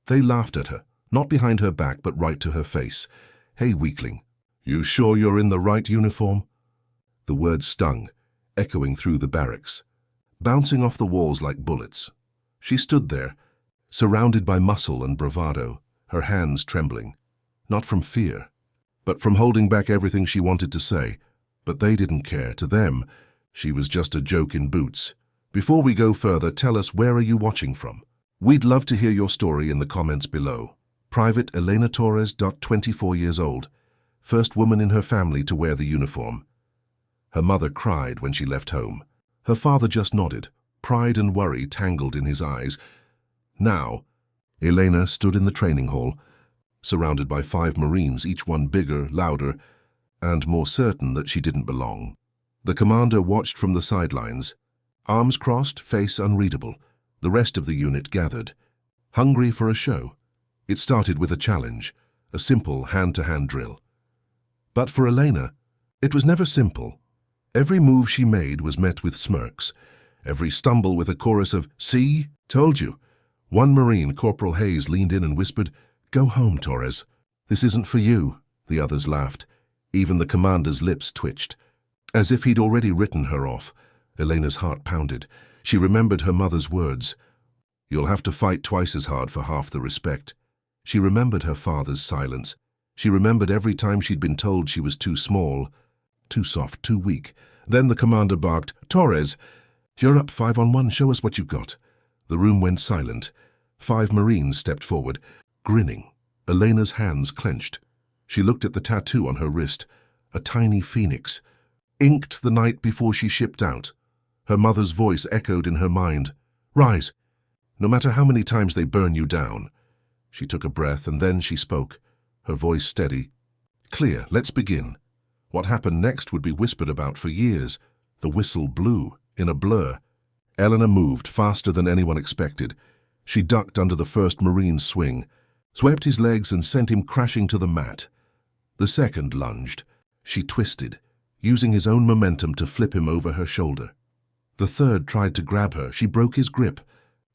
They laughed at her, not behind her back but right to her face. "Hey, weakling, you sure you're in the right uniform?" The words stung, echoing through the barracks, bouncing off the walls like bullets. She stood there, surrounded by muscle and bravado, her hands trembling, not from fear, but from holding back everything she wanted to say. But they didn't care. To them, she was just a joke in boots. Before we go further, tell us, where are you watching from? We'd love to hear your story in the comments below. Private Elena Torres, 24 years old, first woman in her family to wear the uniform. Her mother cried when she left home. Her father just nodded, pride and worry tangled in his eyes. Now, Elena stood in the training hall, surrounded by 5 Marines, each one bigger, louder, and more certain that she didn't belong. The commander watched from the sidelines, arms crossed, face unreadable. The rest of the unit gathered, hungry for a show. It started with a challenge, a simple hand-to-hand drill. But for Elena, it was never simple. Every move she made was met with smirks, every stumble with a chorus of, "See? Told you." One Marine, Corporal Hayes, leaned in and whispered, "Go home, Torres. This isn't for you." The others laughed. Even the commander's lips twitched. As if he'd already written her off, Elena's heart pounded. She remembered her mother's words. "You'll have to fight twice as hard for half the respect." She remembered her father's silence. She remembered every time she'd been told she was too small, too soft, too weak. Then the commander barked, "Torres, you're up 5-on-1, show us what you've got." The room went silent. 5 Marines stepped forward, grinning. Elena's hands clenched. She looked at the tattoo on her wrist, a tiny phoenix, inked the night before she shipped out. Her mother's voice echoed in her mind, "Rise, no matter how many times they burn you down." She took a breath and then she spoke, her voice steady. "Clear, let's begin." What happened next would be whispered about for years. The whistle blew, in a blur. Elena moved faster than anyone expected. She ducked under the first Marine's swing, swept his legs and sent him crashing to the mat. The second lunged. She twisted, using his own momentum to flip him over her shoulder. The third tried to grab her. She broke his grip,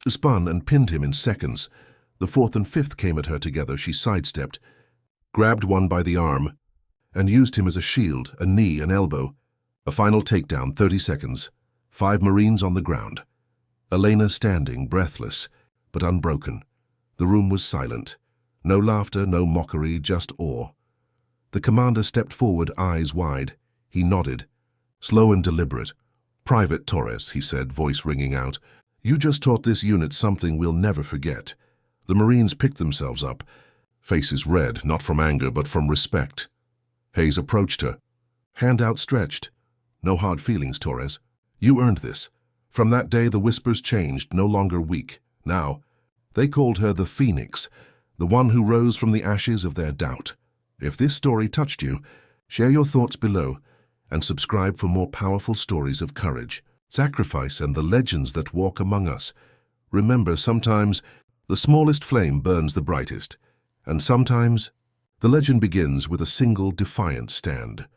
spun and pinned him in seconds. The fourth and fifth came at her together. She sidestepped, grabbed one by the arm, and used him as a shield, a knee, an elbow. A final takedown, 30 seconds. 5 Marines on the ground. Elena standing, breathless, but unbroken. The room was silent. No laughter, no mockery, just awe. The commander stepped forward, eyes wide. He nodded, slow and deliberate. "Private Torres," he said, voice ringing out, "you just taught this unit something we'll never forget." The Marines picked themselves up, faces red, not from anger but from respect. Hayes approached her, hand outstretched. "No hard feelings, Torres. You earned this." From that day the whispers changed, no longer weak. Now, they called her the Phoenix, the one who rose from the ashes of their doubt. If this story touched you, share your thoughts below and subscribe for more powerful stories of courage, sacrifice, and the legends that walk among us. Remember, sometimes the smallest flame burns the brightest, and sometimes the legend begins with a single defiant stand.